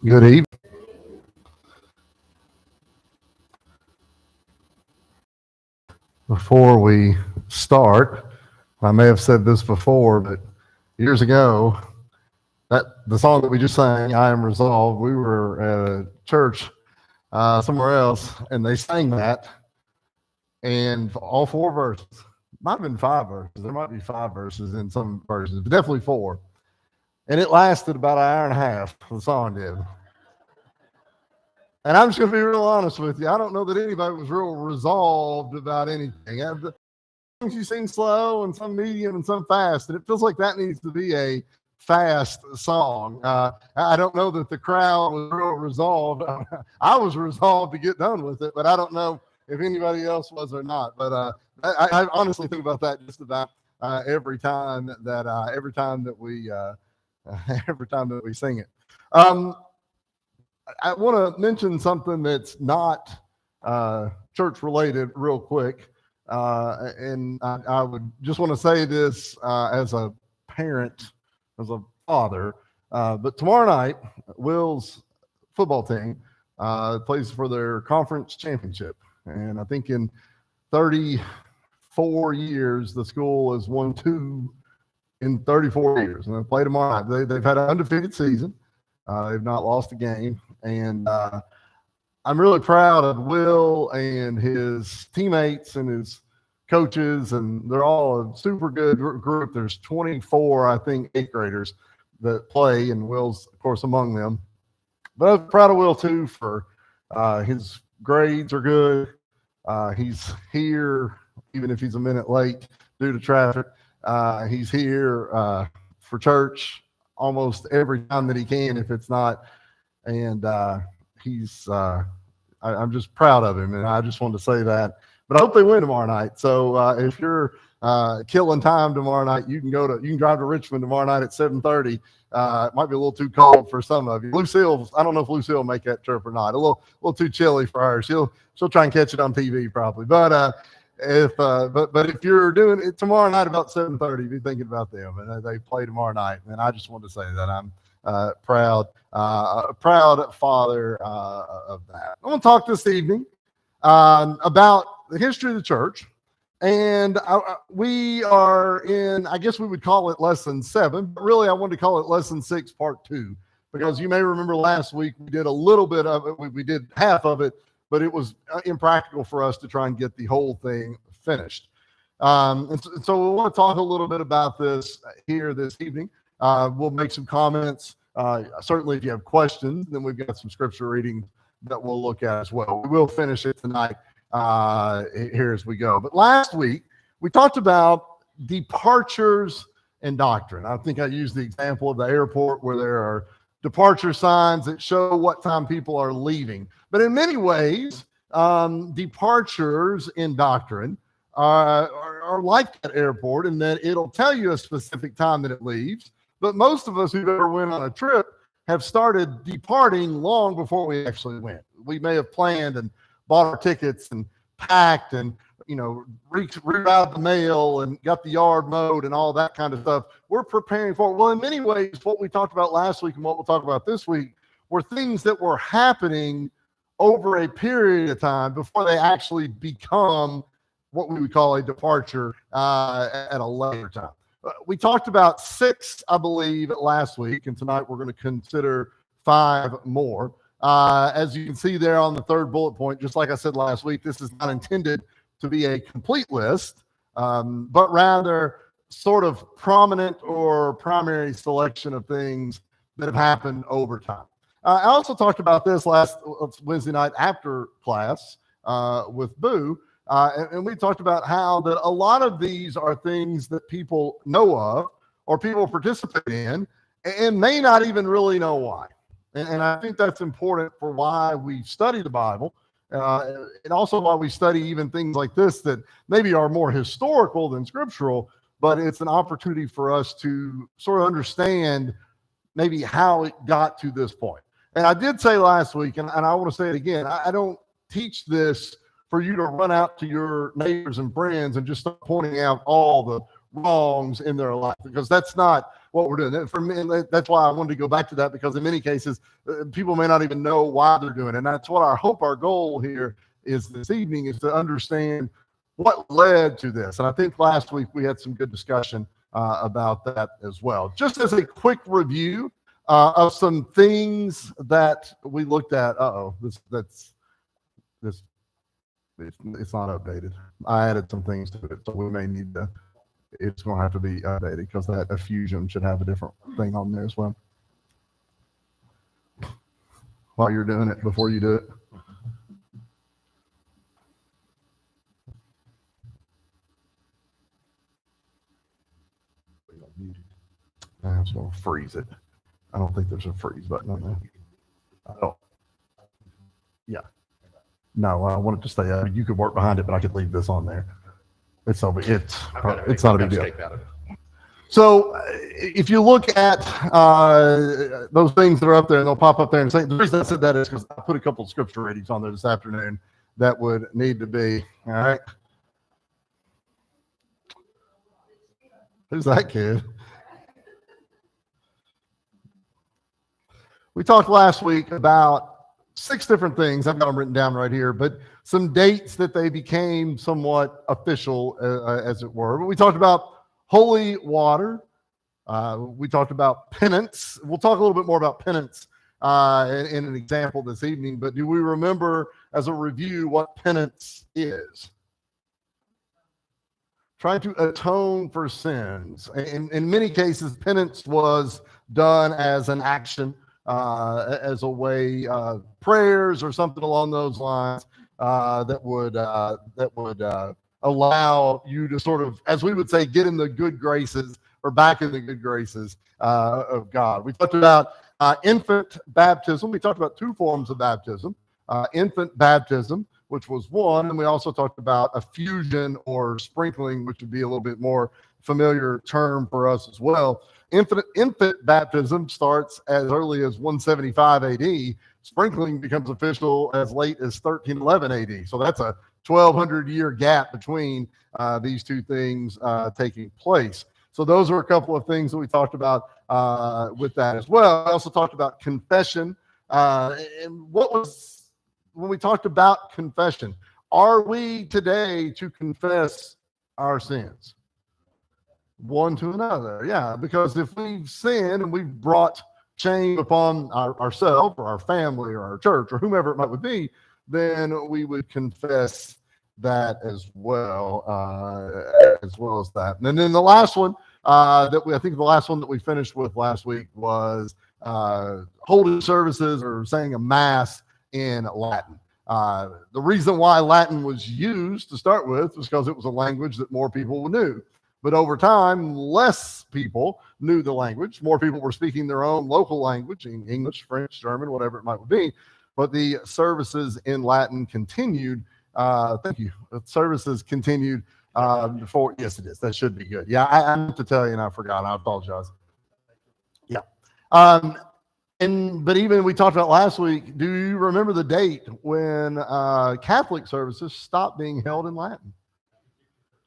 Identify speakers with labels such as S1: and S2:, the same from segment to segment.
S1: Good evening. Before we start, I may have said this before, but years ago, that the song that we just sang, "I Am Resolved," we were at a church somewhere else, and they sang that, and all four verses, might have been five verses. There might be five verses in some versions, but definitely four. And it lasted about an hour and a half. The song did. And I'm just going to be real honest with you. I don't know that anybody was real resolved about anything. You sing slow and some medium and some fast, and it feels like that needs to be a fast song. I don't know that the crowd was real resolved. I was resolved to get done with it, but I don't know if anybody else was or not. But I honestly think about that just about every time that every time that we sing it. I want to mention something that's not church related real quick. And I would just want to say this as a parent, as a father. But tomorrow night, Will's football team plays for their conference championship. And I think in 34 years, the school has won two in 34 years. And they play tomorrow night. They've had an undefeated season. They've not lost a game. And I'm really proud of Will and his teammates and his coaches, and they're all a super good group. There's 24, I think, eighth graders that play, and Will's, of course, among them. But I'm proud of Will, too, for his grades are good. He's here, even if he's a minute late due to traffic. He's here for church almost every time that he can, if it's not. And I'm just proud of him, and I just wanted to say that. But I hope they win tomorrow night. So if you're killing time tomorrow night, you can drive to Richmond tomorrow night at 7:30. It might be a little too cold for some of you. Lucille, I don't know if Lucille will make that trip or not. A little too chilly for her. She'll try and catch it on TV probably. But if you're doing it tomorrow night about 7:30, be thinking about them, and they play tomorrow night. And I just wanted to say that I'm proud father of that. I want to talk this evening about the history of the church, and we are in, I guess we would call it lesson 7, but really I wanted to call it lesson 6, part 2, because you may remember last week we did a little bit of it. We did half of it, but it was impractical for us to try and get the whole thing finished. And so we want to talk a little bit about this here this evening. We'll make some comments. Certainly, if you have questions, then we've got some scripture readings that we'll look at as well. We will finish it tonight here as we go. But last week, we talked about departures and doctrine. I think I used the example of the airport where there are departure signs that show what time people are leaving. But in many ways, departures in doctrine are like that airport in that it'll tell you a specific time that it leaves. But most of us who've ever went on a trip have started departing long before we actually went. We may have planned and bought our tickets and packed and, rerouted the mail and got the yard mowed and all that kind of stuff. We're preparing for it. Well, in many ways, what we talked about last week and what we'll talk about this week were things that were happening over a period of time before they actually become what we would call a departure at a later time. We talked about 6, I believe, last week, and tonight we're going to consider 5 more. As you can see there on the third bullet point, just like I said last week, this is not intended to be a complete list, but rather sort of prominent or primary selection of things that have happened over time. I also talked about this last Wednesday night after class with Boo. And we talked about how that a lot of these are things that people know of or people participate in and may not even really know why. And I think that's important for why we study the Bible, and also why we study even things like this that maybe are more historical than scriptural, but it's an opportunity for us to sort of understand maybe how it got to this point. And I did say last week, and I want to say it again, I don't teach this for you to run out to your neighbors and friends and just start pointing out all the wrongs in their life, because that's not what we're doing. For me, that's why I wanted to go back to that, because in many cases, people may not even know why they're doing it. And that's what our goal here is this evening, is to understand what led to this. And I think last week we had some good discussion about that as well. Just as a quick review of some things that we looked at. It's not updated. I added some things to it, so we may need to. It's going to have to be updated, because that effusion should have a different thing on there as well. While you're doing it, before you do it. I'm just going to freeze it. I don't think there's a freeze button on there. I don't. Yeah. No, I want it to stay up. You could work behind it, but I could leave this on there. It's not a big deal. So if you look at those things that are up there, and they'll pop up there and say, the reason I said that is because I put a couple of scripture readings on there this afternoon that would need to be, all right. Who's that kid? We talked last week about 6 different things. I've got them written down right here, but some dates that they became somewhat official, as it were. But we talked about holy water. We talked about penance. We'll talk a little bit more about penance in an example this evening. But do we remember, as a review, what penance is? Trying to atone for sins. In many cases, penance was done as an action, as a way, prayers or something along those lines, that would allow you to sort of, as we would say, get in the good graces, or back in the good graces of God. We talked about infant baptism. We talked about 2 forms of baptism. Infant baptism, which was one, and we also talked about effusion or sprinkling, which would be a little bit more familiar term for us as well. Infant baptism starts as early as 175 AD. Sprinkling becomes official as late as 1311 AD. So that's a 1,200-year gap between these 2 things taking place. So those are a couple of things that we talked about with that as well. I also talked about confession. And when we talked about confession, are we today to confess our sins one to another? Yeah, because if we've sinned and we've brought shame upon ourselves or our family or our church or whomever it might be, then we would confess that as well as that. And then the last one I think the last one that we finished with last week was holding services or saying a mass in Latin. The reason why Latin was used to start with was because it was a language that more people knew. But over time, less people knew the language. More people were speaking their own local language, English, French, German, whatever it might be. But the services in Latin continued. Thank you. The services continued before. Yes, it is. That should be good. Yeah, I meant to tell you and I forgot. I apologize. Yeah. But even we talked about last week, do you remember the date when Catholic services stopped being held in Latin?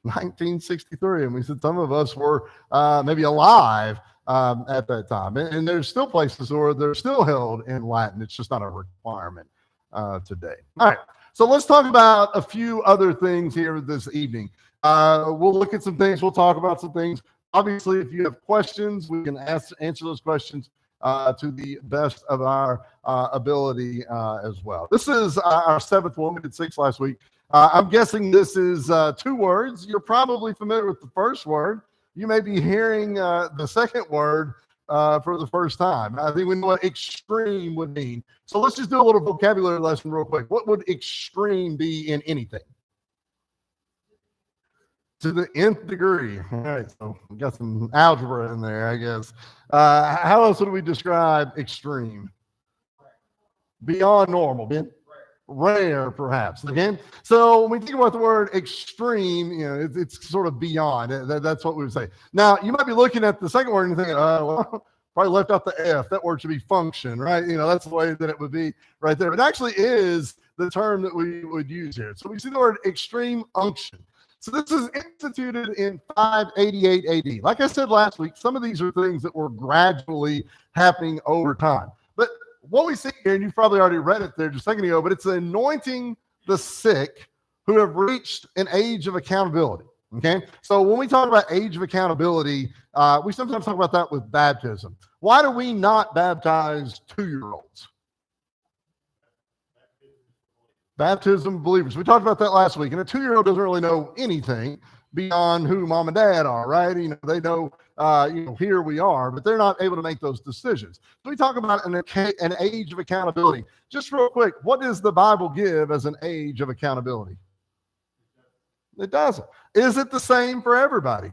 S1: 1963. And we said some of us were maybe alive at that time. And there's still places where they're still held in Latin. It's just not a requirement today. All right. So let's talk about a few other things here this evening. We'll look at some things. We'll talk about some things. Obviously, if you have questions, we can answer those questions to the best of our ability as well. This is our 7th one. We did 6 last week. I'm guessing this is 2 words. You're probably familiar with the first word. You may be hearing the second word for the first time. I think we know what extreme would mean. So let's just do a little vocabulary lesson real quick. What would extreme be in anything? To the nth degree. All right, so we got some algebra in there, I guess. How else would we describe extreme? Beyond normal. Rare, perhaps. Again, so when we think about the word extreme, it's sort of beyond. That's what we would say. Now, you might be looking at the second word and thinking, well, probably left out the F. That word should be function, right? That's the way that it would be right there. But it actually is the term that we would use here. So we see the word extreme unction. So this is instituted in 588 AD. Like I said last week, some of these are things that were gradually happening over time. But what we see here, and you've probably already read it there just a second ago, but it's anointing the sick who have reached an age of accountability. Okay, so when we talk about age of accountability, we sometimes talk about that with baptism. Why do we not baptize 2-year-olds? Baptism of believers. We talked about that last week, and a 2-year-old doesn't really know anything beyond who mom and dad are, right? They know, here we are, but they're not able to make those decisions. So we talk about an age of accountability. Just real quick, what does the Bible give as an age of accountability? It doesn't. Is it the same for everybody?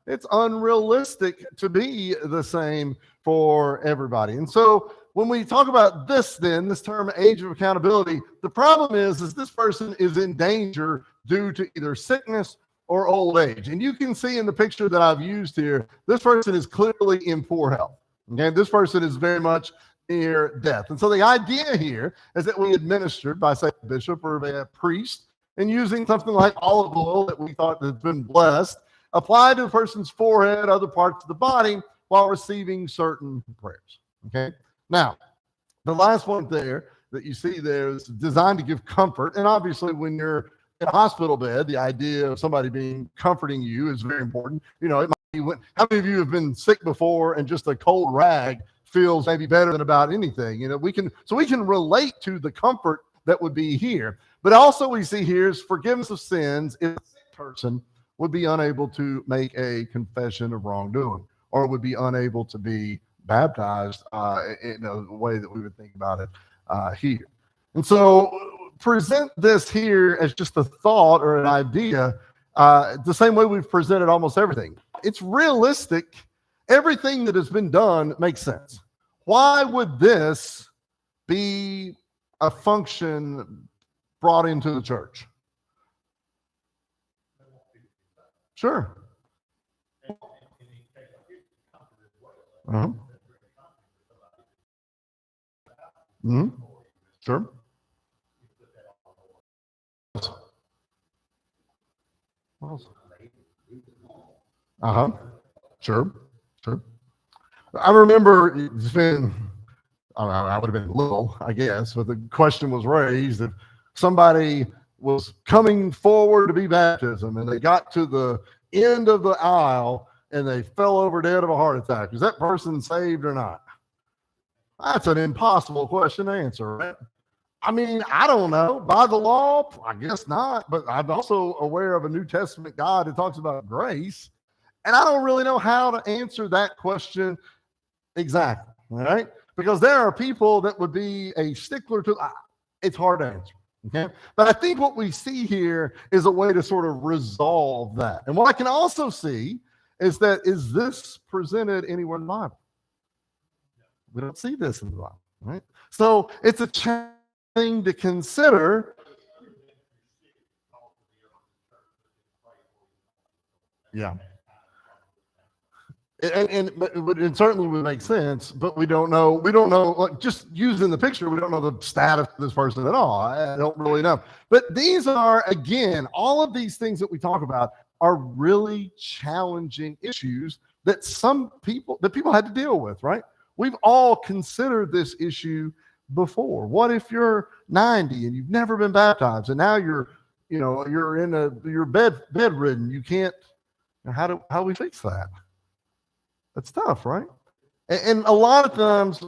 S1: It's unrealistic to be the same for everybody. And so when we talk about this, then, this term age of accountability, the problem is this person is in danger due to either sickness or old age. And you can see in the picture that I've used here, this person is clearly in poor health. Okay, this person is very much near death. And so the idea here is that we administered by, say, a bishop or a priest, and using something like olive oil that we thought had been blessed, applied to the person's forehead, other parts of the body, while receiving certain prayers. Okay. Now, the last one there that you see there is designed to give comfort. And obviously, when you're in a hospital bed, the idea of somebody being comforting you is very important. It might be how many of you have been sick before and just a cold rag feels maybe better than about anything? We can relate to the comfort that would be here. But also we see here is forgiveness of sins if a sick person would be unable to make a confession of wrongdoing or would be unable to be baptized in a way that we would think about it here. And so present this here as just a thought or an idea the same way we've presented almost everything. It's realistic. Everything that has been done makes sense. Why would this be a function brought into the church? Sure. Uh-huh. Mm-hmm. Sure. Uh-huh. Sure. Sure. I remember it's been, I would have been little, I guess, but the question was raised if somebody was coming forward to be baptism and they got to the end of the aisle and they fell over dead of a heart attack. Is that person saved or not? That's an impossible question to answer, right? I mean, I don't know. By the law, I guess not. But I'm also aware of a New Testament God that talks about grace. And I don't really know how to answer that question exactly, right? Because there are people that would be a stickler to, it's hard to answer. Okay. But I think what we see here is a way to sort of resolve that. And what I can also see is this presented anywhere in the Bible? We don't see this in the Bible, right? So it's a thing to consider. Yeah. And it certainly would make sense, but we don't know, like just using the picture, we don't know the status of this person at all. I don't really know. But these are, again, all of these things that we talk about are really challenging issues that people had to deal with, right? We've all considered this issue before. What if you're 90 and you've never been baptized and now you're bedridden? You can't, how do we fix that? That's tough, right? And a lot of times,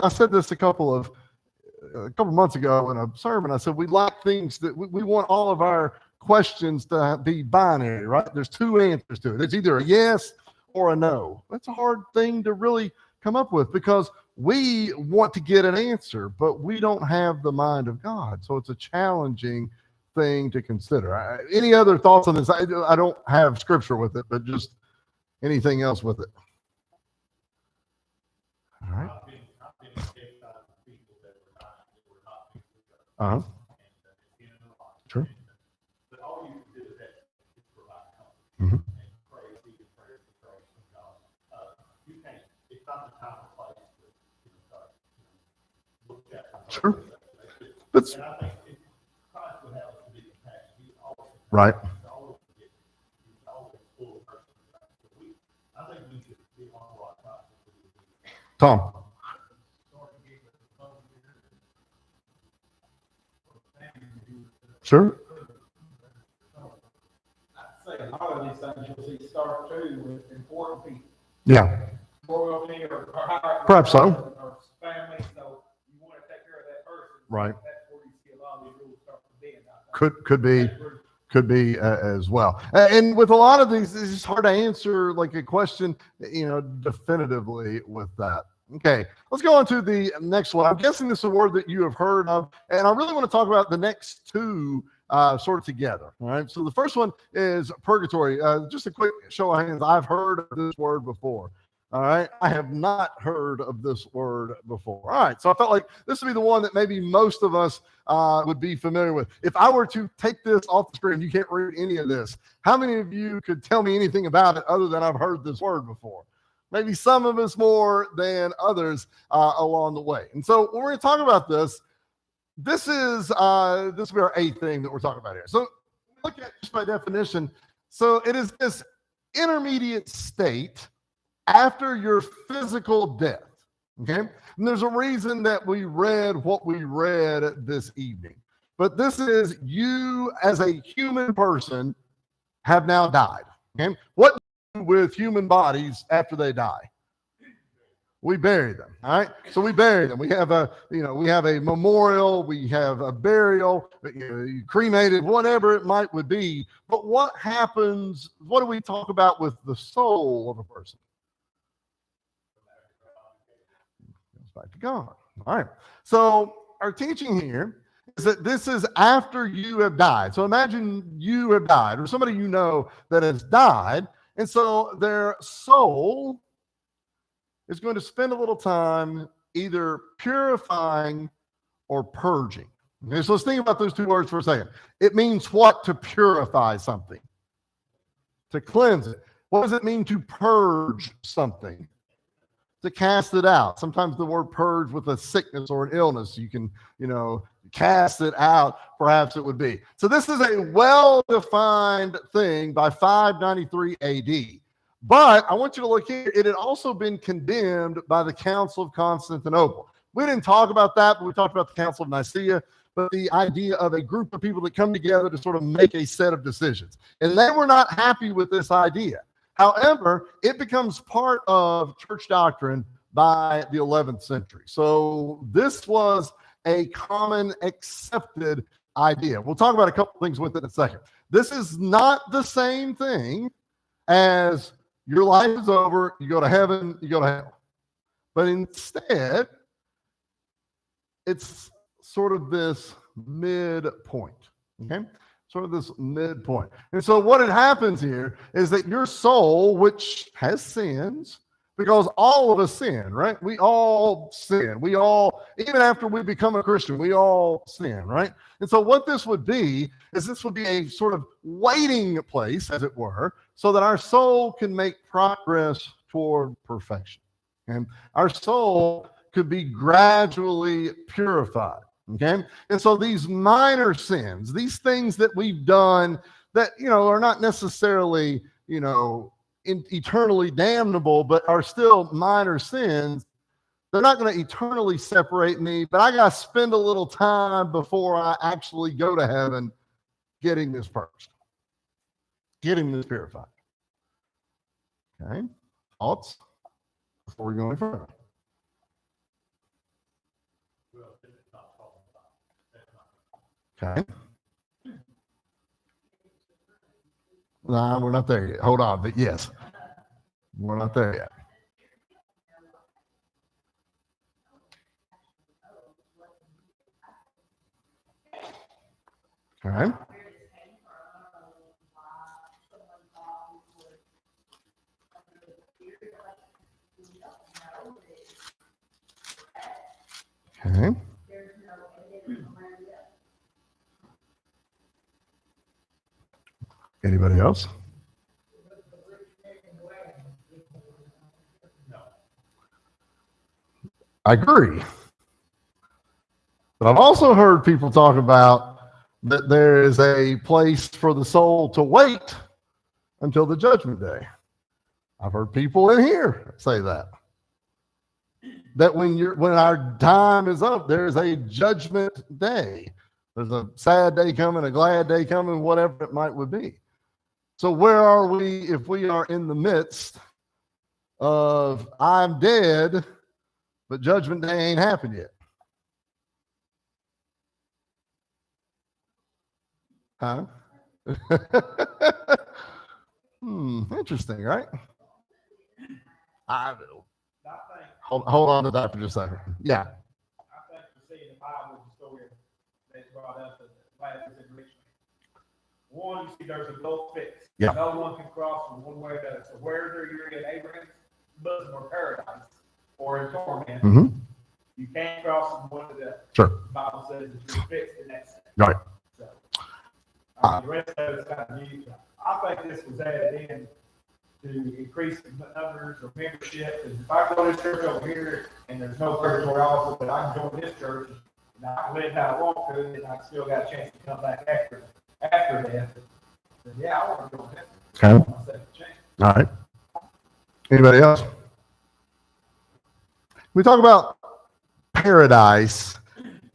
S1: I said this a couple months ago in a sermon. I said we like things that we want all of our questions to be binary, right? There's two answers to it. It's either a yes or a no. That's a hard thing to really come up with because we want to get an answer, but we don't have the mind of God. So it's a challenging thing to consider. Any other thoughts on this? I don't have scripture with it, but just anything else with it? All right. Uh-huh. Sure. Mm-hmm. Sure. That's right. Tom. Sure.
S2: Say a lot of these things you'll see start too with important people,
S1: Yeah.
S2: royalty or
S1: Perhaps so.
S2: or family. So you want to take care of that person.
S1: Right.
S2: That's where you see a lot of these rules start to bend.
S1: Could be as well. And with a lot of these, it's just hard to answer like a question, definitively with that. Okay, let's go on to the next one. I'm guessing this is a word that you have heard of, and I really want to talk about the next two sort of together. All right, so the first one is purgatory. Just a quick show of hands. I've heard of this word before. All right, I have not heard of this word before. All right, so I felt like this would be the one that maybe most of us would be familiar with. If I were to take this off the screen, you can't read any of this. How many of you could tell me anything about it other than I've heard this word before? Maybe some of us more than others along the way. And so when we're going to talk about this will be our eighth thing that we're talking about here. So look at just by definition. So it is this intermediate state after your physical death. Okay. And there's a reason that we read what we read this evening. But this is you as a human person have now died. Okay. What with human bodies after they die? We bury them. All right. So we bury them. We have a memorial, we have a burial, cremated, whatever it would be. But what happens? What do we talk about with the soul of a person? Goes back to God. All right. So our teaching here is that this is after you have died. So imagine you have died, or somebody you know that has died. And so their soul is going to spend a little time either purifying or purging. Okay, so let's think about those two words for a second. It means what to purify something? To cleanse it. What does it mean to purge something? To cast it out. Sometimes the word purge with a sickness or an illness, you can, cast it out, perhaps it would be. So this is a well-defined thing by 593 AD. But I want you to look here. It had also been condemned by the Council of Constantinople. We didn't talk about that, but we talked about the Council of Nicaea, but the idea of a group of people that come together to sort of make a set of decisions. And they were not happy with this idea. However, it becomes part of church doctrine by the 11th century. So this was a common accepted idea. We'll talk about a couple things with it in a second. This is not the same thing as your life is over, you go to heaven, you go to hell. But instead, it's sort of this midpoint, okay? Sort of this midpoint. And so what happens here is that your soul, which has sins, because all of us sin, right? We all sin. We all, even after we become a Christian, we all sin, right? And so what this would be is this would be a sort of waiting place, as it were, so that our soul can make progress toward perfection. And our soul could be gradually purified. Okay. And so these minor sins, these things that we've done that, are not necessarily, eternally damnable, but are still minor sins, they're not going to eternally separate me, but I got to spend a little time before I actually go to heaven getting this purged, getting this purified. Okay. Thoughts before we go any further? Okay. No, we're not there yet. Hold on, but yes, we're not there yet. Okay. Okay. Anybody else? I agree. But I've also heard people talk about that there is a place for the soul to wait until the judgment day. I've heard people in here say that. that when our time is up, there's a judgment day. There's a sad day coming, a glad day coming, whatever it might would be. So where are we if we are in the midst of I'm dead, but judgment day ain't happened yet? Huh? Interesting, right?
S2: I think,
S1: Hold on to that for just a second. Yeah.
S2: I think we see in the Bible the story that's brought up in Lazarus and Richmond. One, you see there's a gulf fixed.
S1: Yeah.
S2: No one can cross from one way to the other. So whether you're in Abraham's bosom or paradise or in torment,
S1: Mm-hmm.
S2: you can't cross from one to the other.
S1: Sure.
S2: The Bible says that you're fixed in that sense.
S1: Right.
S2: So, the rest of it's kind of new. I think this was added in to increase the numbers of membership. And if I go to this church over here and there's no purgatory office, but I can join this church and I can live how I want to, and I still got a chance to come back after death, then yeah, I want to join this.
S1: Okay.
S2: I'll second change.
S1: All right. Anybody else? We talk about paradise.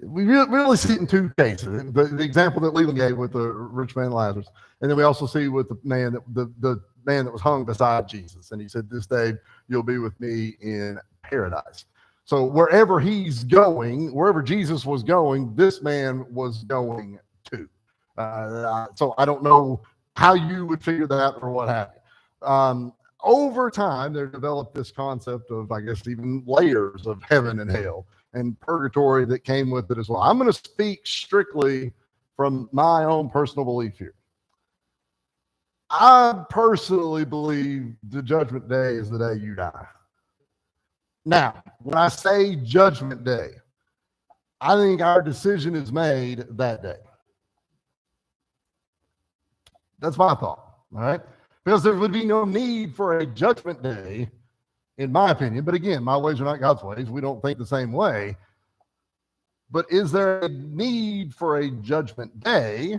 S1: We really see it in two cases. The example that Leland gave with the rich man Lazarus, and then we also see with the man that was hung beside Jesus, and he said, "This day you'll be with me in paradise." So wherever he's going, wherever Jesus was going, this man was going to. So I don't know how you would figure that out or what have you. Over time, they developed this concept of, I guess, even layers of heaven and hell and purgatory that came with it as well. I'm going to speak strictly from my own personal belief here. I personally believe the judgment day is the day you die. Now, when I say judgment day, I think our decision is made that day. That's my thought, all right? Because there would be no need for a judgment day, in my opinion. But again, my ways are not God's ways. We don't think the same way. But is there a need for a judgment day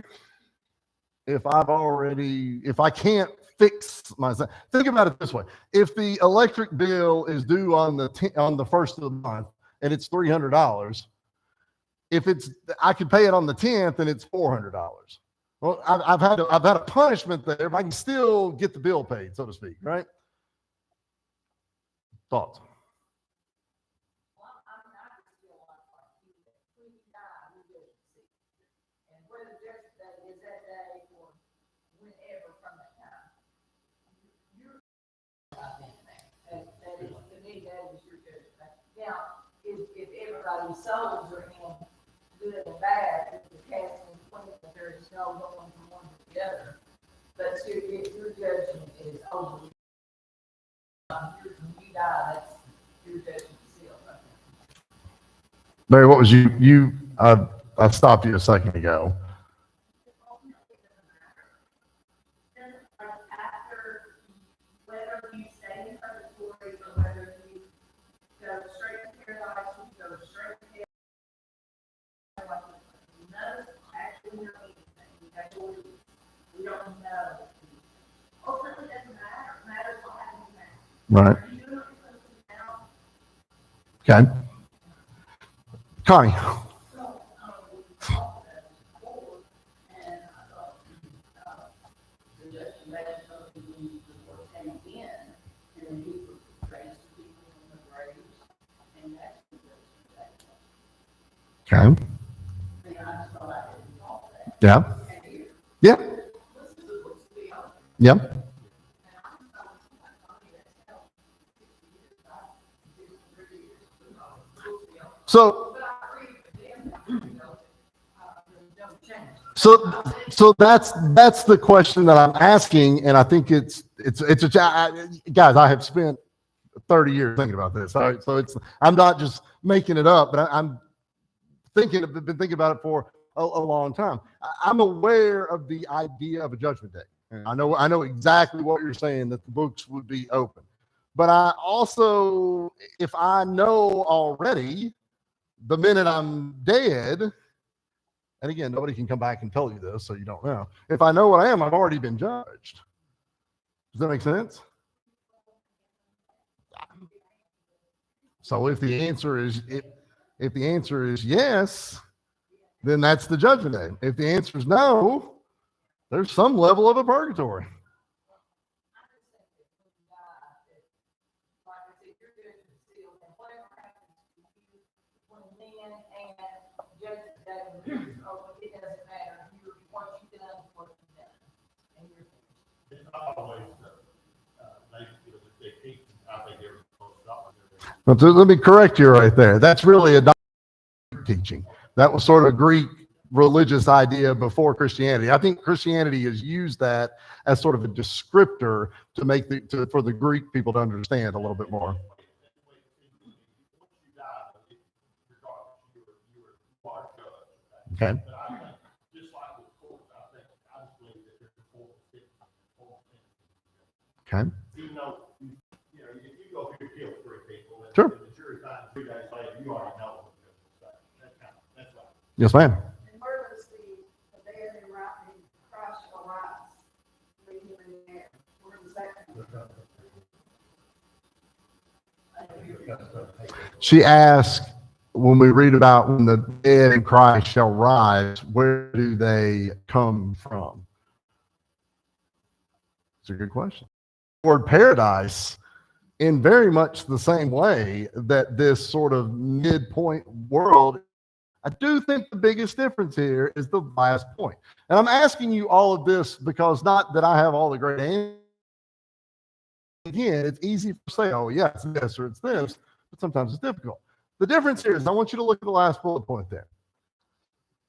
S1: if I can't fix myself? Think about it this way. If the electric bill is due on the first of the month and it's $300, I could pay it on the 10th and it's $400. Well, I've had a punishment there, but I can still get the bill paid, so to speak, right? Thoughts?
S3: Now, if everybody's souls are in good and bad, if the casting between, there is no going from one to the other. But if your judgment is over, when you die, that's your judgment sealed.
S1: Mary, what was I stopped you a second ago.
S3: Whether you stay in purgatory or whether you go straight to paradise, you go straight to hell. None of us actually know anything. We don't know. Ultimately, it doesn't matter. It matters what happens now.
S1: Right.
S3: Are you doing something now?
S1: Okay. Connie.
S3: So, we talked about this before, and I thought, the judge made something before it came in, and then he raised the people in the graves, and that's the judgment.
S1: Okay.
S3: And I just thought I didn't know that.
S1: Yeah.
S3: And here,
S1: Yeah.
S3: this is the books we own.
S1: Yeah.
S3: And I just thought, that's how 60 years, 60 years, books we own.
S1: So
S3: But I agree with them, don't change.
S1: So that's the question that I'm asking, and I think it's guys. I have spent 30 years thinking about this. All right, so I'm not just making it up, but I've been thinking about it for a long time. I'm aware of the idea of a judgment day. I know exactly what you're saying, that the books would be open, but I also, if I know already the minute I'm dead. And again, nobody can come back and tell you this, so you don't know. If I know what I am, I've already been judged. Does that make sense? So if the answer is yes, then that's the judgment day. If the answer is no, there's some level of a purgatory. But let me correct you right there. That's really a Greek teaching. That was sort of a Greek religious idea before Christianity. I think Christianity has used that as sort of a descriptor to make for the Greek people to understand a little bit more. Okay. Okay.
S4: Even though, if you go through kill 3 people, and
S1: Sure.
S4: the jury finds 3 days later, you already know what the judge will say. That's right.
S1: Yes, ma'am.
S3: And where does the dead and right in Christ shall rise, leave him in the air? Where does that come from?
S1: She asked, when we read about when the dead in Christ shall rise, where do they come from? It's a good question. The word paradise, in very much the same way that this sort of midpoint world, I do think the biggest difference here is the last point. And I'm asking you all of this because not that I have all the great answers. Again, it's easy to say, oh, yeah, it's this or it's this, but sometimes it's difficult. The difference here is I want you to look at the last bullet point there.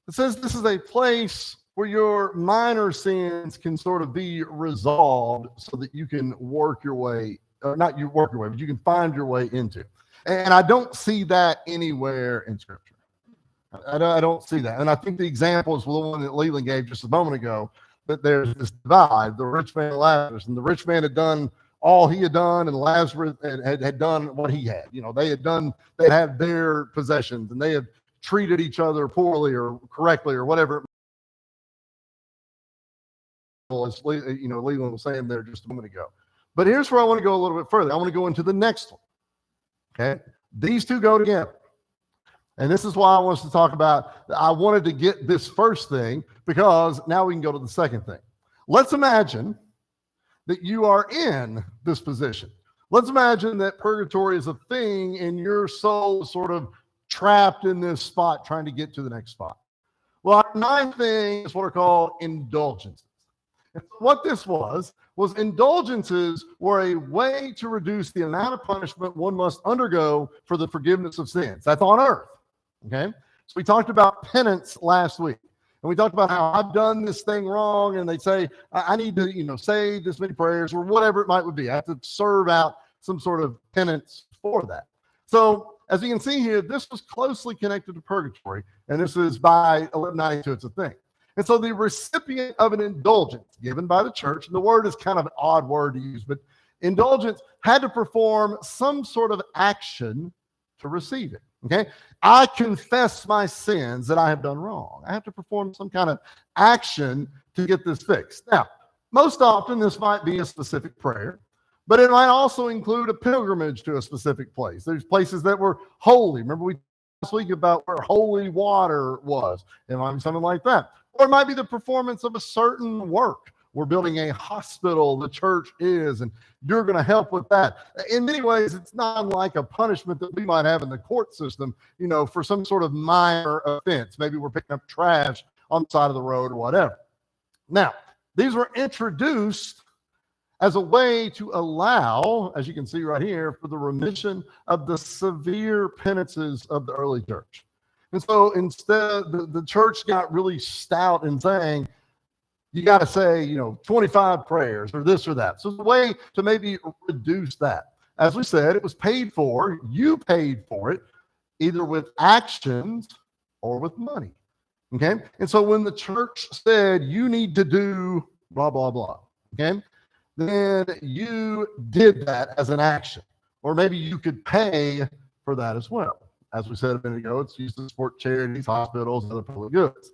S1: It says this is a place where your minor sins can sort of be resolved so that you can work your way, or not you work your way, but you can find your way into. And I don't see that anywhere in Scripture. I don't see that. And I think the example is the one that Leland gave just a moment ago, that there's this divide, the rich man and Lazarus, and the rich man had done all he had done, and Lazarus had done what he had. They had their possessions, and they had treated each other poorly or correctly or whatever. As Leland was saying there just a moment ago. But here's where I want to go a little bit further. I want to go into the next one. Okay, these two go together, and this is why I want us to talk about. I wanted to get this first thing because now we can go to the second thing. Let's imagine that you are in this position. Let's imagine that purgatory is a thing and your soul is sort of trapped in this spot trying to get to the next spot. Well, our ninth thing is what are called indulgences. And so what this was indulgences were a way to reduce the amount of punishment one must undergo for the forgiveness of sins. That's on earth. Okay? So we talked about penance last week. And we talked about how I've done this thing wrong, and they say, I need to, say this many prayers or whatever it might be. I have to serve out some sort of penance for that. So as you can see here, this was closely connected to purgatory, and this is by 1192, it's a thing. And so the recipient of an indulgence given by the church, and the word is kind of an odd word to use, but indulgence had to perform some sort of action to receive it. Okay, I confess my sins that I have done wrong. I have to perform some kind of action to get this fixed. Now, most often this might be a specific prayer, but it might also include a pilgrimage to a specific place. There's places that were holy. Remember we talked last week about where holy water was. It might be something like that. Or it might be the performance of a certain work. We're building a hospital, the church is, and you're going to help with that. In many ways, it's not like a punishment that we might have in the court system, for some sort of minor offense. Maybe we're picking up trash on the side of the road or whatever. Now, these were introduced as a way to allow, as you can see right here, for the remission of the severe penances of the early church. And so instead, the church got really stout in saying, you got to say, 25 prayers or this or that. So it's a way to maybe reduce that. As we said, it was paid for. You paid for it, either with actions or with money. Okay? And so when the church said, you need to do blah, blah, blah, okay, then you did that as an action. Or maybe you could pay for that as well. As we said a minute ago, it's used to support charities, hospitals, and other public goods.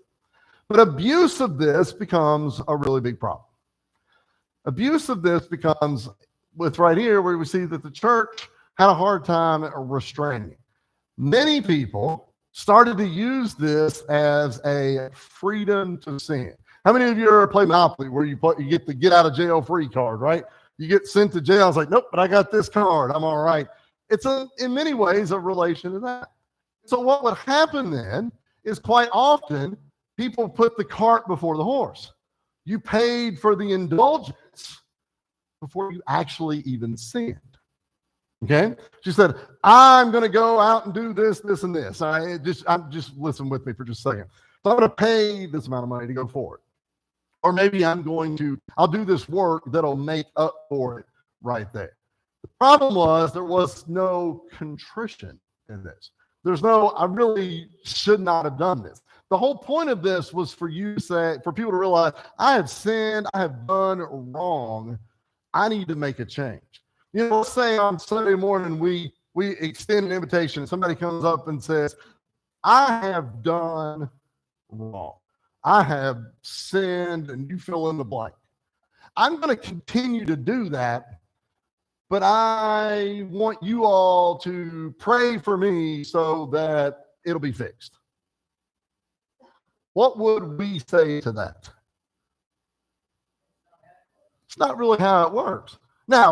S1: But abuse of this becomes a really big problem. Abuse of this becomes with right here where we see that the church had a hard time restraining it. Many people started to use this as a freedom to sin. How many of you ever play Monopoly where you get the get out of jail free card, right? You get sent to jail. It's like, nope, but I got this card. I'm all right. It's in many ways a relation to that. So what would happen then is quite often people put the cart before the horse. You paid for the indulgence before you actually even sinned. Okay? She said, I'm going to go out and do this, this, and this. I'm just listen with me for just a second. So I'm going to pay this amount of money to go for it. Or maybe I'll do this work that'll make up for it right there. The problem was there was no contrition in this. There's no, I really should not have done this. The whole point of this was for people to realize, I have sinned, I have done wrong. I need to make a change. You know, let's say on Sunday morning we extend an invitation and somebody comes up and says, I have done wrong. I have sinned, and you fill in the blank. I'm going to continue to do that, but I want you all to pray for me so that it'll be fixed. What would we say to that? It's not really how it works. Now,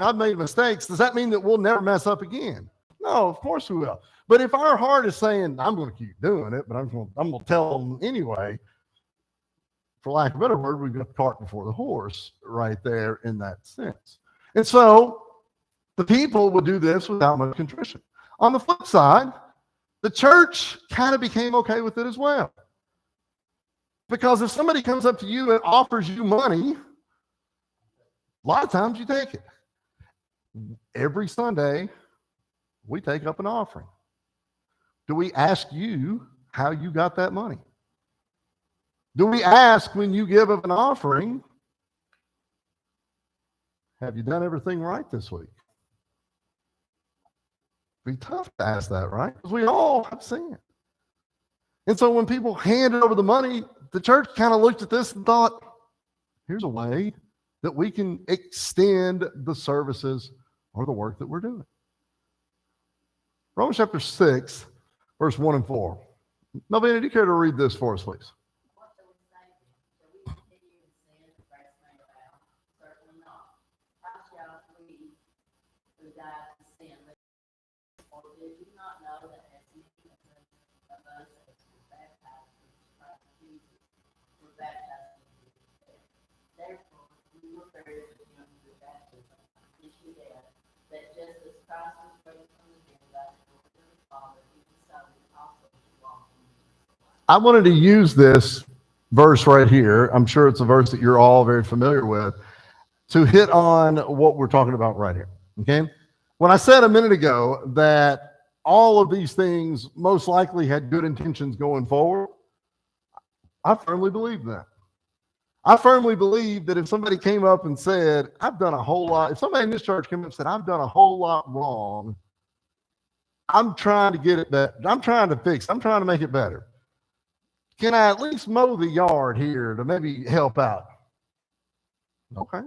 S1: I've made mistakes. Does that mean that we'll never mess up again? No, of course we will. But if our heart is saying, I'm going to keep doing it, but I'm going to tell them anyway, for lack of a better word, we've got the cart before the horse right there in that sense. And so the people would do this without much contrition. On the flip side, the church kind of became okay with it as well. Because if somebody comes up to you and offers you money, a lot of times you take it. Every Sunday, we take up an offering. Do we ask you how you got that money? Do we ask when you give up an offering, have you done everything right this week? It'd be tough to ask that, right? Because we all have sinned. And so when people handed over the money, the church kind of looked at this and thought, here's a way that we can extend the services or the work that we're doing. Romans chapter 6, verse 1 and 4. Melvina, do you care to read this for us, please?
S5: What shall we say then? Shall we continue in sin that grace may abound? Certainly not. How shall we who died to sin live? Or did you not know that as many of us as were baptized into Christ Jesus were baptized into his death? Therefore, we were buried with him through baptism into death, that just as Christ was raised from the dead by the glory of the Father, even so we also should walk in his life.
S1: I wanted to use this verse right here. I'm sure it's a verse that you're all very familiar with, to hit on what we're talking about right here. Okay? When I said a minute ago that all of these things most likely had good intentions going forward, I firmly believe that. I firmly believe that if somebody came up and said, I've done a whole lot, if somebody in this church came up and said, I've done a whole lot wrong, I'm trying to get it better. I'm trying to fix, I'm trying to make it better. Can I at least mow the yard here to maybe help out? Okay.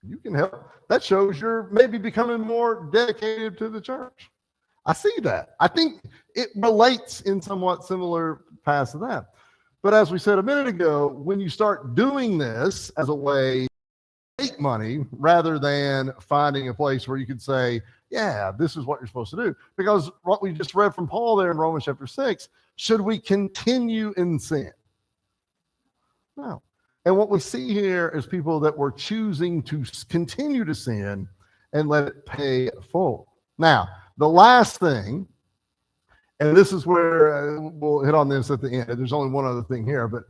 S1: You can help. That shows you're maybe becoming more dedicated to the church. I see that. I think it relates in somewhat similar paths to that. But as we said a minute ago, when you start doing this as a way to make money rather than finding a place where you could say, yeah, this is what you're supposed to do. Because what we just read from Paul there in Romans chapter 6, should we continue in sin? No. And what we see here is people that were choosing to continue to sin and let it pay forward. Now, the last thing, and this is where we'll hit on this at the end. There's only one other thing here, but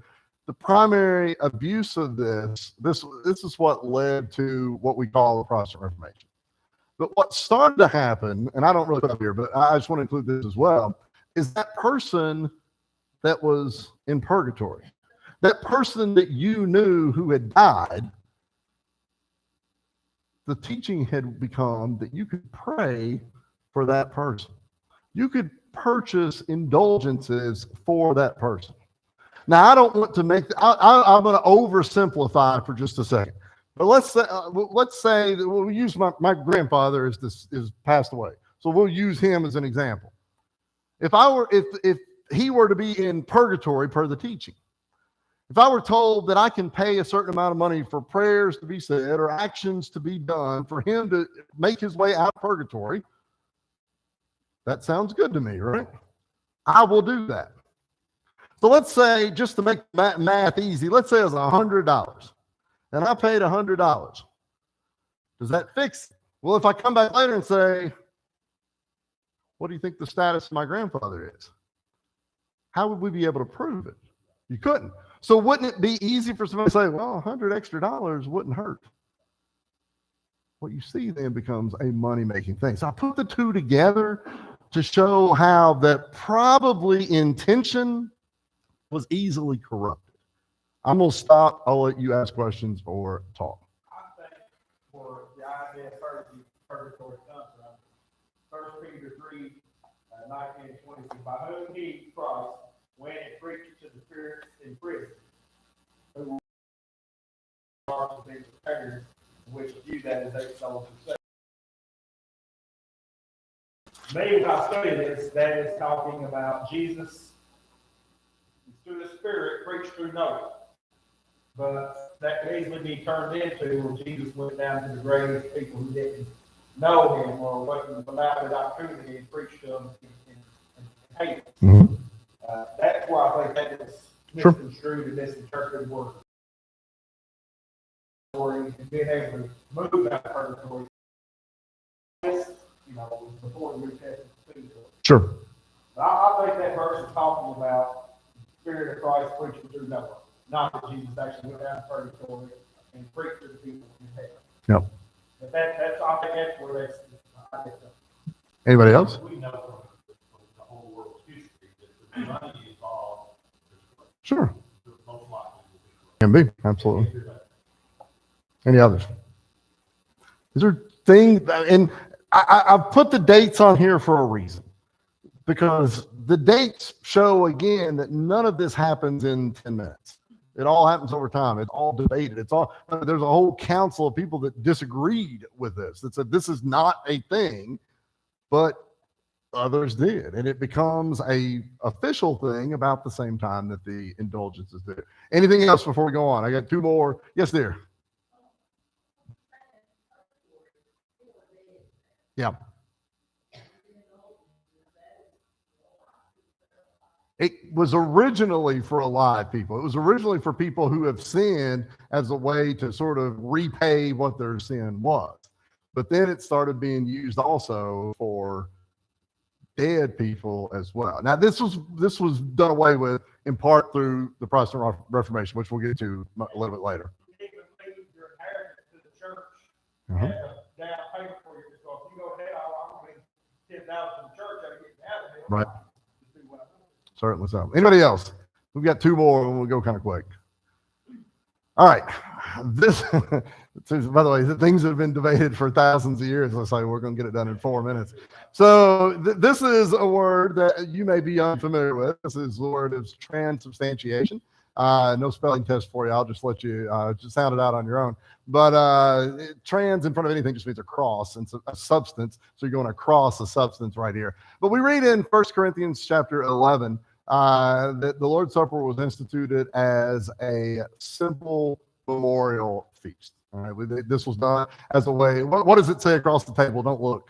S1: the primary abuse of this is what led to what we call the Protestant Reformation. But what started to happen, and I don't really put up here, but I just want to include this as well, is that person that was in purgatory, that person that you knew who had died, the teaching had become that you could pray for that person. You could purchase indulgences for that person. Now, I don't want to make, I'm going to oversimplify for just a second. But let's say that we'll use my grandfather is passed away. So we'll use him as an example. If he were to be in purgatory per the teaching, if I were told that I can pay a certain amount of money for prayers to be said or actions to be done for him to make his way out of purgatory, that sounds good to me, right? I will do that. So let's say, just to make math easy, let's say it's $100, and I paid $100. Does that fix it? Well, if I come back later and say, what do you think the status of my grandfather is? How would we be able to prove it? You couldn't. So wouldn't it be easy for somebody to say, well, $100 extra wouldn't hurt? What you see then becomes a money-making thing. So I put the two together to show how that probably intention was easily corrupted. I'm going to stop. I'll let you ask questions or talk.
S2: I think for the idea of purgatory comes from 1 Peter 3, 19 and 20, by whom he, Christ, went and preached to the spirits in prison, who are to be prepared, which view that as their souls and me, when I study this, that is talking about Jesus through the Spirit, preached through Noah. But that could easily be turned into where Jesus went down to the grave, people who didn't know him or wasn't allowed the opportunity and preached to them and hate them.
S1: Mm-hmm.
S2: That's why I think that is misconstrued and misinterpreted word. And being able to move out of purgatory, before the New Testament speaks.
S1: Sure.
S2: I think that verse is talking about the Spirit of Christ preaching through Noah, not that Jesus actually went down to purgatory and preached to the people in heaven.
S1: Yep.
S2: But I think that's where that's.
S1: Anybody else?
S4: We know from the whole world's history that the money involved
S1: Sure.
S4: most likely will be corrupt.
S1: Can be. Absolutely. Any others? Is there things, and I've put the dates on here for a reason, because the dates show again that none of this happens in 10 minutes. It all happens over time. It's all debated. There's a whole council of people that disagreed with this, that said this is not a thing, but others did. And it becomes a official thing about the same time that the indulgences did. Anything else before we go on? I got two more. Yes, dear. Yeah. It was originally for alive people. It was originally for people who have sinned as a way to sort of repay what their sin was. But then it started being used also for dead people as well. Now, this was done away with in part through the Protestant Reformation, which we'll get to a little bit later.
S2: You can leave your inheritance to the church
S1: Uh-huh.
S2: and down payment for you. So if you go ahead, I'm going to 10,000 to the church, I get out of it.
S1: Right. Certainly so. Anybody else? We've got two more and we'll go kind of quick. All right. This, by the way, things that have been debated for thousands of years. Let's say we're going to get it done in 4 minutes. So this is a word that you may be unfamiliar with. This is the word of transubstantiation. No spelling test for you. I'll just let you just sound it out on your own. But trans in front of anything just means a cross and a substance. So you're going across a substance right here. But we read in 1 Corinthians chapter 11 that the Lord's Supper was instituted as a simple memorial feast. All right, this was done as a way. What does it say across the table? Don't look.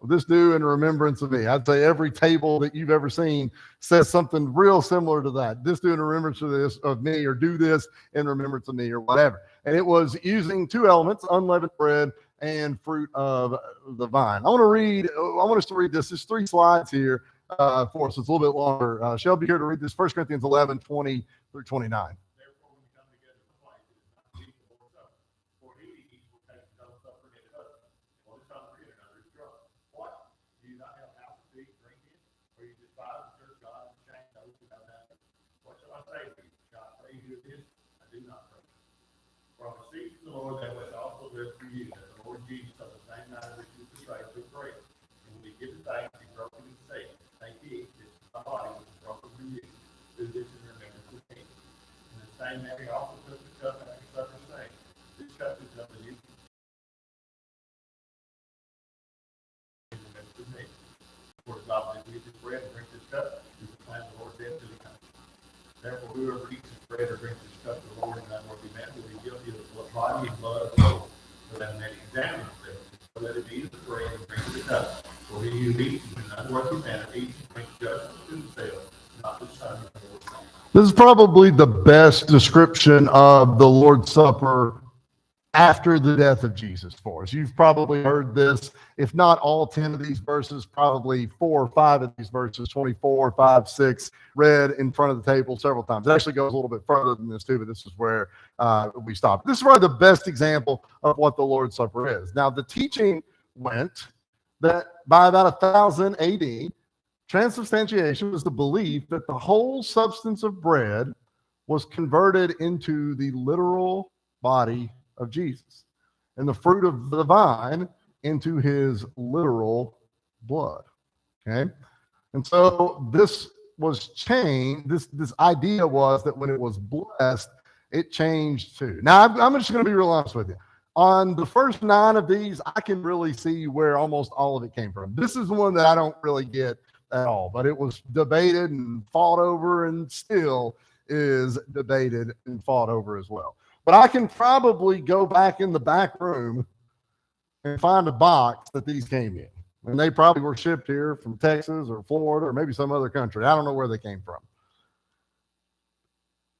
S1: This do in remembrance of me. I'd say every table that you've ever seen says something real similar to that. This do in remembrance of me, or do this in remembrance of me, or whatever. And it was using two elements, unleavened bread and fruit of the vine. I want us to read this. There's 3 slides here for us. It's a little bit longer. Shelby here to read this. 1 Corinthians 11, 20 through 29.
S4: Therefore, when we come together to fight, it is not meat or supper. For he eats will take no supper in another, or the supper in another is drunk. What? Do you not have house to eat, drink in? Or you despise the church God and shame those who have nothing? What shall I say to you? Shall I pray you this? I do not pray. For I received from the Lord that which I also read for you, that the Lord Jesus, on the same night which he was betrayed, took bread. And when he given thanks, he broke it and said, Thank you, this is my body which is broken for you. Do this in remembrance of me. In the same manner he also took the cup after supper, saying, eat this bread and drink this cup is the time the Lord said to the country. Therefore, whoever eats this bread or drinks this cup of the Lord in an unworthy manner will be guilty of the body and blood of the Lord. So that man examine himself, so let him eat of the bread and drink of the cup. For he who eats in an unworthy manner eats and drinks judgment to himself, not the Son of the Lord.
S1: This is probably the best description of the Lord's Supper after the death of Jesus for us. You've probably heard this, if not all 10 of these verses, probably 4 or 5 of these verses, 24, 5, 6, read in front of the table several times. It actually goes a little bit further than this too, but this is where we stop. This is probably the best example of what the Lord's Supper is. Now, the teaching went that by about 1000 AD, transubstantiation was the belief that the whole substance of bread was converted into the literal body of Jesus, and the fruit of the vine into his literal blood. Okay, and so this was changed. This idea was that when it was blessed, it changed too. Now I'm just going to be real honest with you. On the first 9 of these, I can really see where almost all of it came from. This is one that I don't really get at all, but it was debated and fought over, and still is debated and fought over as well. But I can probably go back in the back room and find a box that these came in. And they probably were shipped here from Texas or Florida or maybe some other country. I don't know where they came from.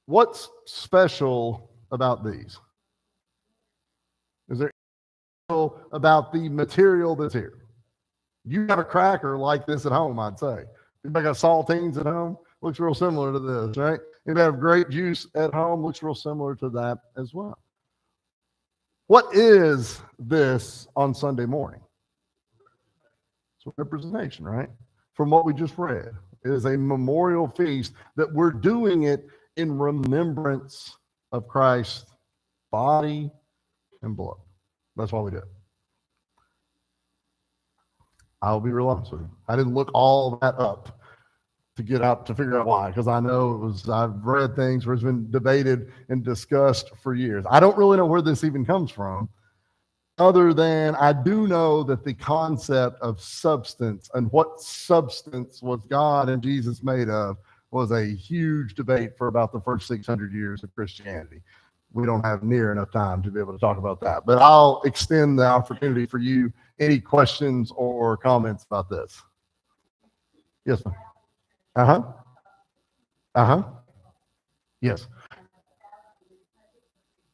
S1: What's special about these? Is there anything about the material that's here? You have a cracker like this at home, I'd say. Anybody got saltines at home? Looks real similar to this, right? If you have grape juice at home, looks real similar to that as well. What is this on Sunday morning? It's a representation, right? From what we just read. It is a memorial feast that we're doing it in remembrance of Christ's body and blood. That's why we do it. I'll be real honest with you. I didn't look all that up to figure out why, because I know I've read things where it's been debated and discussed for years. I don't really know where this even comes from, other than I do know that the concept of substance and what substance was God and Jesus made of was a huge debate for about the first 600 years of Christianity. We don't have near enough time to be able to talk about that, but I'll extend the opportunity for you. Any questions or comments about this? Yes, ma'am. Yes.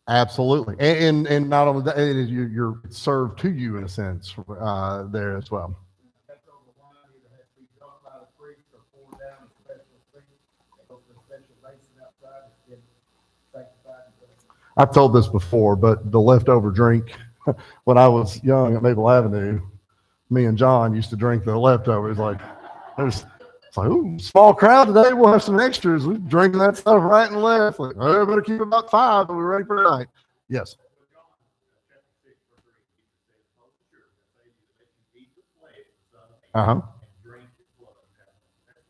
S1: Absolutely. And not only that, you're served to you in a sense there as well. I've told this before, but the leftover drink, when I was young at Maple Avenue, me and John used to drink the leftovers. It's like, ooh, small crowd today. We'll have some extras. We're drinking that stuff right and left. Like, oh, better keep about 5, but we're ready for tonight. Yes.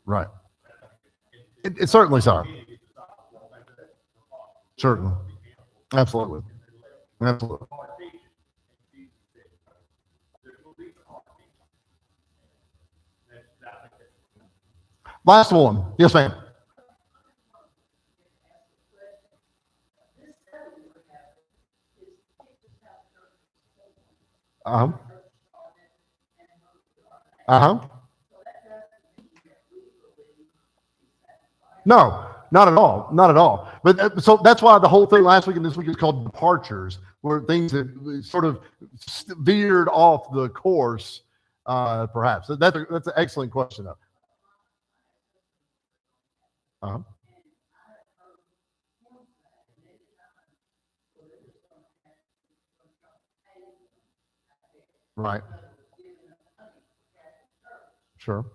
S1: Right. It certainly so. Certainly. Absolutely. Absolutely. Last one. Yes, ma'am. No, not at all. Not at all. But so that's why the whole thing last week and this week is called departures, where things have sort of veered off the course, perhaps. That's an excellent question, though. Right. Sure.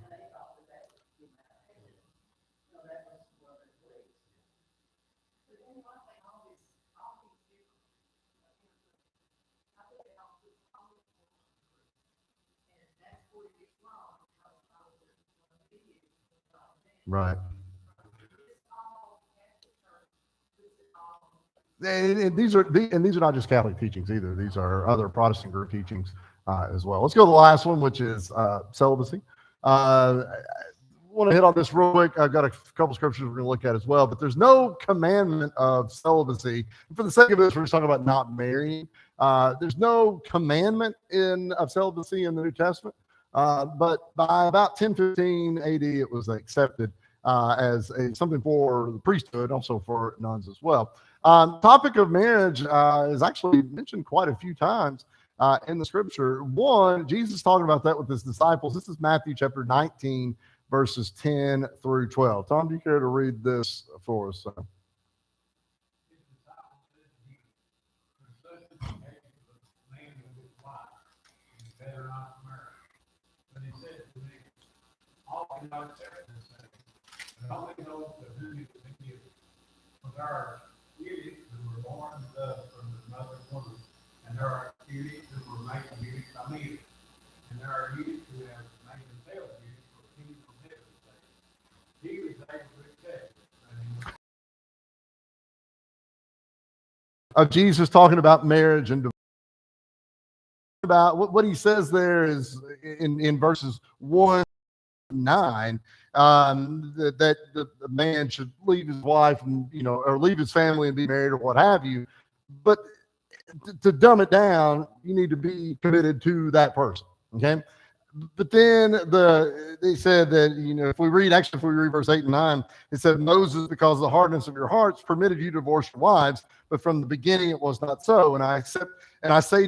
S1: Right. And these are not just Catholic teachings either. These are other Protestant group teachings as well. Let's go to the last one, which is celibacy. I want to hit on this real quick. I've got a couple scriptures we're going to look at as well, but there's no commandment of celibacy. And for the sake of this, we're just talking about not marrying. There's no commandment of celibacy in the New Testament, but by about 1015 AD, it was accepted as something for the priesthood, also for nuns as well. Topic of marriage is actually mentioned quite a few times in the scripture. One, Jesus talking about that with his disciples. This is Matthew chapter 19, verses 10 through 12. Tom, do you care to read this for us?
S4: Better not marry. But he said to me, all cannot accept this thing, but only those to whom it was given. For there are idiots who were born thus from the mother woman, and there are idiots who were made idiots from Eve, and there are idiots who have made themselves idiots for the kingdom of heaven's sake. He was able to accept
S1: Jesus talking about marriage and about what he says there is in verses 1 to 9, that the man should leave his wife and or leave his family and be married or what have you. But to dumb it down, you need to be committed to that person. Okay. But then they said that, if we read verse 8 and 9, it said, Moses, because of the hardness of your hearts, permitted you to divorce your wives, but from the beginning it was not so. And I say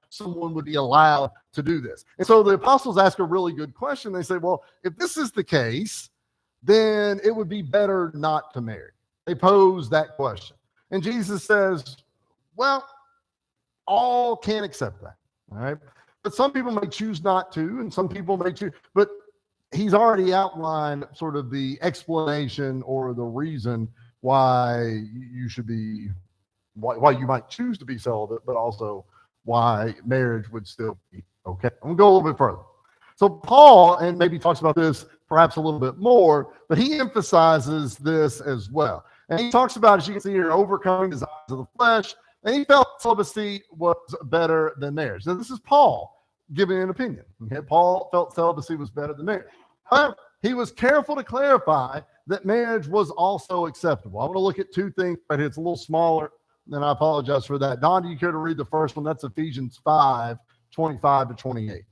S1: someone would be allowed to do this. And so the apostles ask a really good question. They say, well, if this is the case, then it would be better not to marry. They pose that question. And Jesus says, well, all can't accept that. All right. But some people may choose not to, and some people may choose. But he's already outlined sort of the explanation or the reason why you should be, why you might choose to be celibate, but also why marriage would still be okay. I'm going to go a little bit further. So Paul, and maybe talks about this perhaps a little bit more, but he emphasizes this as well. And he talks about, as you can see here, overcoming desires of the flesh. And he felt celibacy was better than marriage. Now, this is Paul giving an opinion. Okay? Paul felt celibacy was better than marriage. However, he was careful to clarify that marriage was also acceptable. I want to look at two things, but it's a little smaller, and I apologize for that. Don, do you care to read the first one? That's Ephesians 5, 25 to 28.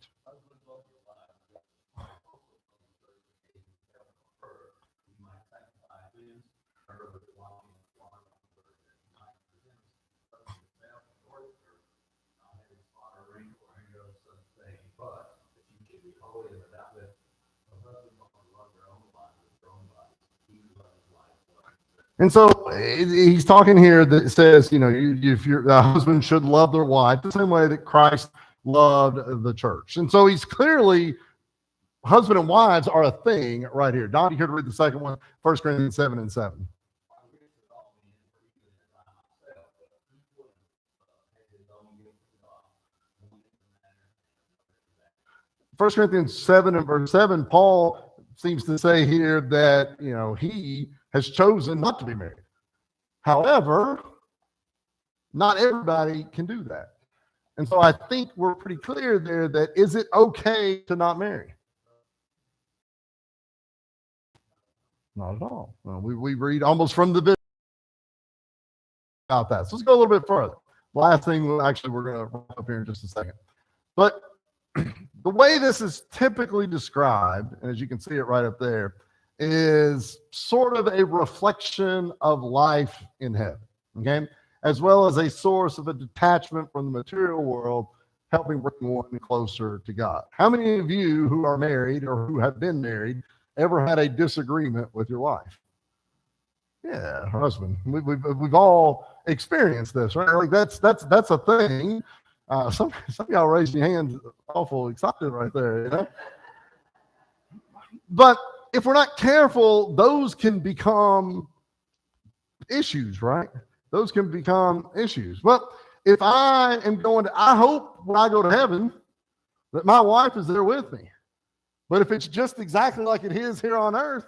S1: And so he's talking here that says, if your husband should love their wife the same way that Christ loved the church. And so he's clearly, husband and wives are a thing right here. Don, you could read the second one, 1 Corinthians 7 and 7. 1 Corinthians 7 and verse 7, Paul seems to say here that, he has chosen not to be married. However, not everybody can do that. And so I think we're pretty clear there that is it okay to not marry? Not at all. Well, we read almost from the Bible about that. So let's go a little bit further. Last thing, we're going to wrap up here in just a second. But the way this is typically described, and as you can see it right up there, is sort of a reflection of life in heaven, okay? As well as a source of a detachment from the material world, helping bring one closer to God. How many of you who are married or who have been married ever had a disagreement with your wife? Yeah, husband. We've all experienced this, right? Like that's a thing. Some of y'all raised your hands awful excited right there, But if we're not careful, those can become issues, right? Those can become issues. Well, if I am I hope when I go to heaven that my wife is there with me. But if it's just exactly like it is here on earth,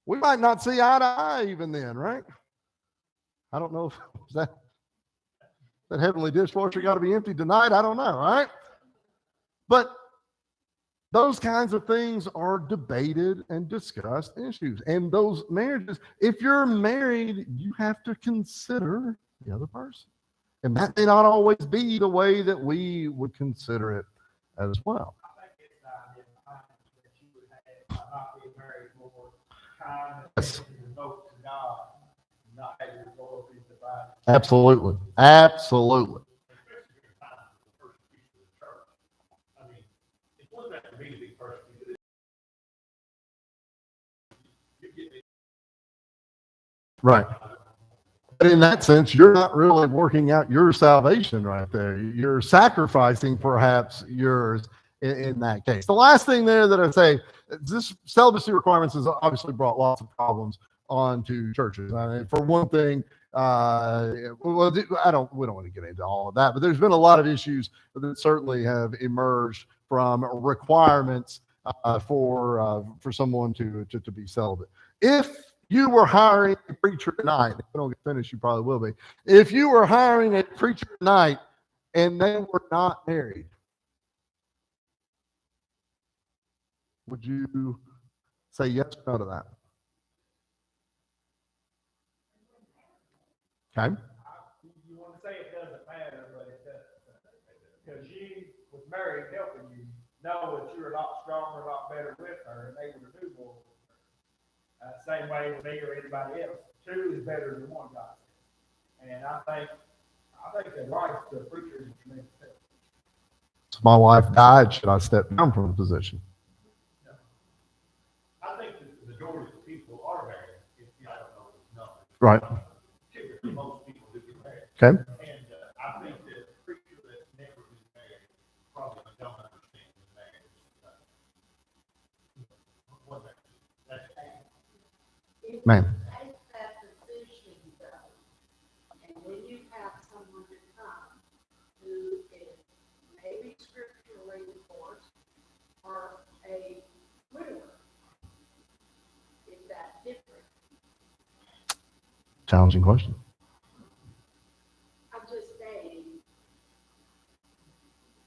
S1: we might not see eye to eye even then, right? I don't know if that heavenly dishwasher got to be empty tonight. I don't know, right? But Those kinds of things are debated and discussed issues. And those marriages, if you're married, you have to consider the other person. And that may not always be the way that we would consider it as well.
S2: I think it's time in time that you would have, by not being married, more time
S1: Yes.
S2: and devote to God, not have your loyalty divided.
S1: Absolutely. Absolutely.
S4: Especially in times of persecution of the church. I mean, it's one thing for me to be persecuted. You get me.
S1: Right. But in that sense, you're not really working out your salvation right there. You're sacrificing perhaps yours in that case. The last thing there that I say, this celibacy requirements has obviously brought lots of problems onto churches. I mean, for one thing, we don't want to get into all of that, but there's been a lot of issues that certainly have emerged from requirements for someone to be celibate. If you were hiring a preacher tonight, if we don't get finished, you probably will be. If you were hiring a preacher tonight and they were not married, would you say yes or no to that? Okay.
S2: You want to say it doesn't matter, but it doesn't. Because you, with Mary helping you, know that you're a lot stronger, a lot better with her, and able to do more. Same way with me or anybody else. Two is better than one, God says. And I think the right to a preacher is a tremendous help.
S1: If my wife died, should I step down from the position?
S4: No. I think the majority of people are married. I don't know the numbers.
S1: Right.
S4: Typically, most people do get married.
S1: Okay.
S4: And I think that a preacher that's never been married probably don't understand the marriage. What that is. That's
S1: Man.
S5: Take that position though, and when you have someone to come who is maybe scripturally divorced or a widower, is that different?
S1: Challenging question.
S5: I'm just saying,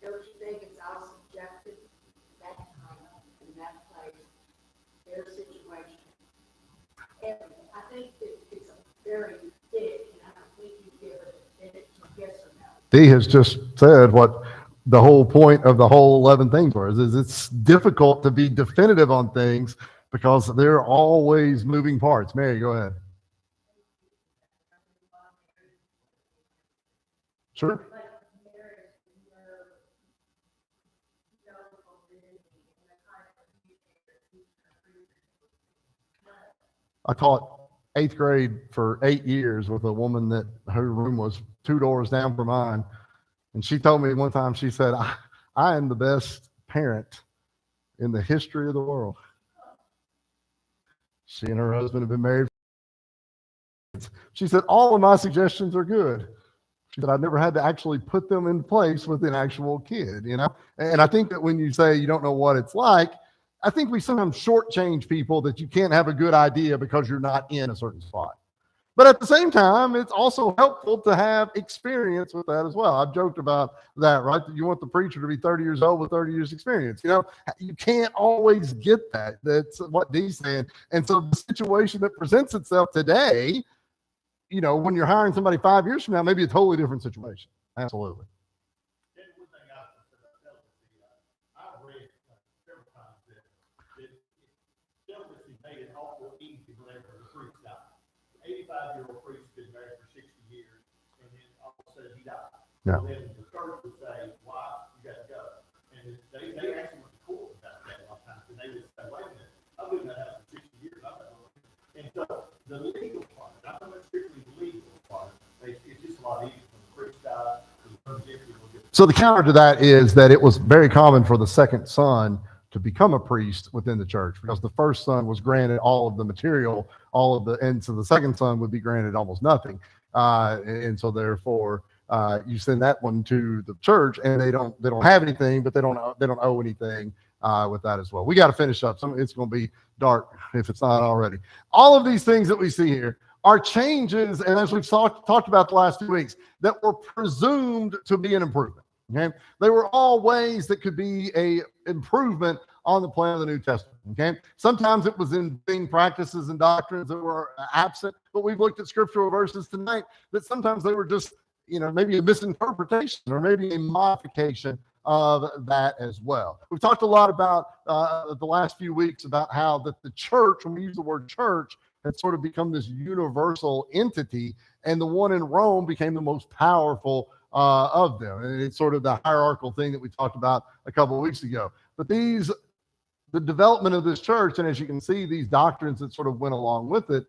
S5: don't you think it's all subjective, that time, in that place, their situation? And I think that it's a very big, and I don't think you give it a yes or no.
S1: Dee has just said what the whole point of the whole 11 things was, is it's difficult to be definitive on things because there are always moving parts. Mary, go ahead. Sure. I taught 8th grade for 8 years with a woman that her room was 2 doors down from mine. And she told me one time, she said, I am the best parent in the history of the world. She and her husband have been married. She said, all of my suggestions are good. She said, I've never had to actually put them in place with an actual kid, you know? And I think that when you say you don't know what it's like, I think we sometimes shortchange people that you can't have a good idea because you're not in a certain spot. But at the same time, it's also helpful to have experience with that as well. I've joked about that, right? That you want the preacher to be 30 years old with 30 years experience. You know, you can't always get that. That's what Dee's saying. And so the situation that presents itself today, you know, when you're hiring somebody 5 years from now, maybe a totally different situation. Absolutely.
S4: And one thing I've read several times that celibacy made it awful easy whenever the priest died. 85-year-old priest has been married for 60 years, and then all of a sudden he died.
S1: Yeah.
S4: So then the church would say, "Why you got to go?" And they actually went to court about that a lot of times, and they would say, "Wait a minute, I've been in that house for 60 years. I'm not going." And so the legal part, not so much strictly the legal part, it's just a lot easier when the priest died.
S1: So the counter to that is that it was very common for the second son to become a priest within the church because the first son was granted all of the material, and so the second son would be granted almost nothing. And so therefore, you send that one to the church, and they don't have anything, but they don't owe anything with that as well. We got to finish up. It's going to be dark if it's not already. All of these things that we see here are changes, and as we've talked about the last 2 weeks, that were presumed to be an improvement. Okay, they were all ways that could be a improvement on the plan of the New Testament. Okay, sometimes it was in being practices and doctrines that were absent, but we've looked at scriptural verses tonight that sometimes they were just, maybe a misinterpretation or maybe a modification of that as well. We've talked a lot about the last few weeks about how that the church, when we use the word church, had sort of become this universal entity, and the one in Rome became the most powerful of them. And it's sort of the hierarchical thing that we talked about a couple of weeks ago. But the development of this church, and as you can see, these doctrines that sort of went along with it,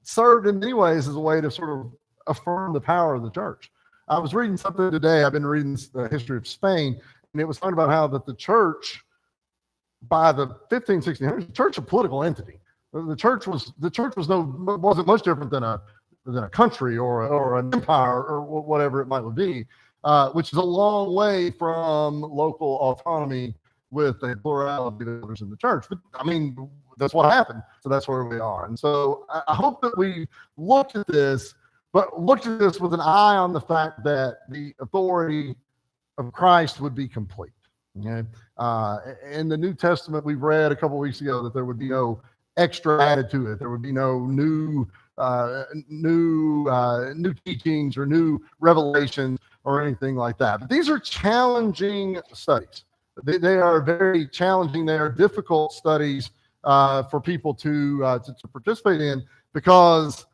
S1: served in many ways as a way to sort of affirm the power of the church. I was reading something today. I've been reading the history of Spain, and it was talking about how that the church, by the 1600s, the church, a political entity. The church wasn't much different than a country or an empire or whatever it might be, which is a long way from local autonomy with a plurality of others in the church. But I mean, that's what happened. So that's where we are. And so I hope that we looked at this with an eye on the fact that the authority of Christ would be complete. Okay? In the New Testament, we've read a couple of weeks ago that there would be no extra added to it. There would be no new teachings or new revelations or anything like that. But these are challenging studies. They are very challenging. They are difficult studies for people to participate in, because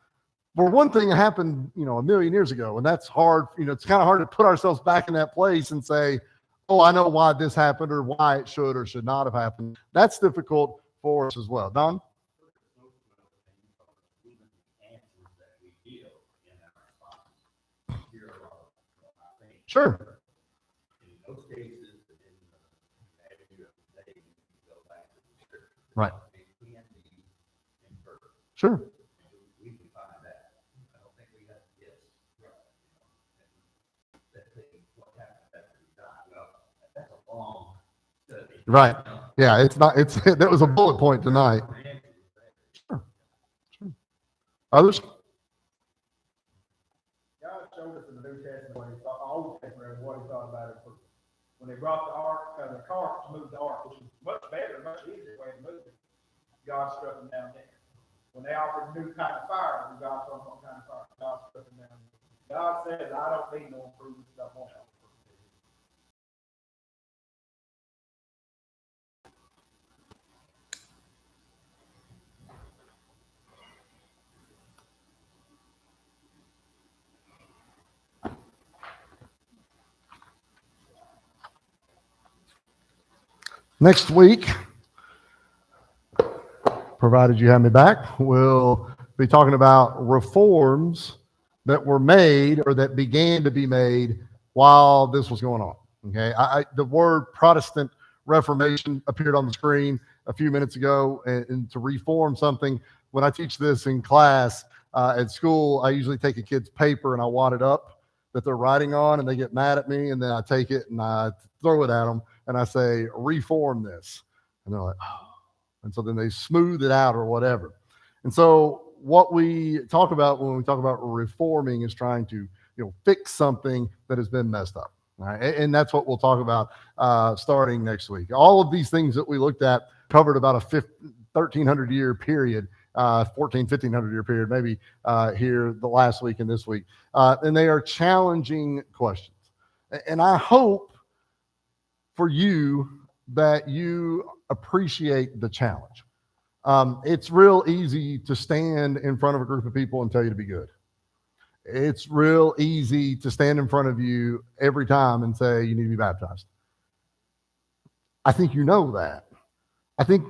S1: for one thing, it happened, a million years ago, and that's hard. It's kind of hard to put ourselves back in that place and say, oh, I know why this happened or why it should or should not have happened. That's difficult for us as well. Don? Sure. Right. Sure. Right. Yeah, that was a bullet point tonight. Sure. Others?
S2: God showed us in the New Testament, Old Testament, what he thought about it. When they brought the ark, the cart to move the ark, which was much better, much easier way to move it, God struck them down there. When they offered a new kind of fire, God told them what kind of fire. God struck them down there. God said, I don't need no improvement stuff on it.
S1: Next week, provided you have me back, we'll be talking about reforms that were made or that began to be made while this was going on. Okay, the word Protestant Reformation appeared on the screen a few minutes ago, and to reform something, when I teach this in class at school, I usually take a kid's paper and I wad it up that they're writing on, and they get mad at me, and then I take it and I throw it at them, and I say, reform this. And they're like, oh. And so then they smooth it out or whatever. And so what we talk about when we talk about reforming is trying to, fix something that has been messed up. All right? And that's what we'll talk about starting next week. All of these things that we looked at covered about a 1,300-year period, 1,500-year period, maybe here the last week and this week. And they are challenging questions. And I hope for you that you appreciate the challenge. It's real easy to stand in front of a group of people and tell you to be good. It's real easy to stand in front of you every time and say you need to be baptized. I think you know that. I think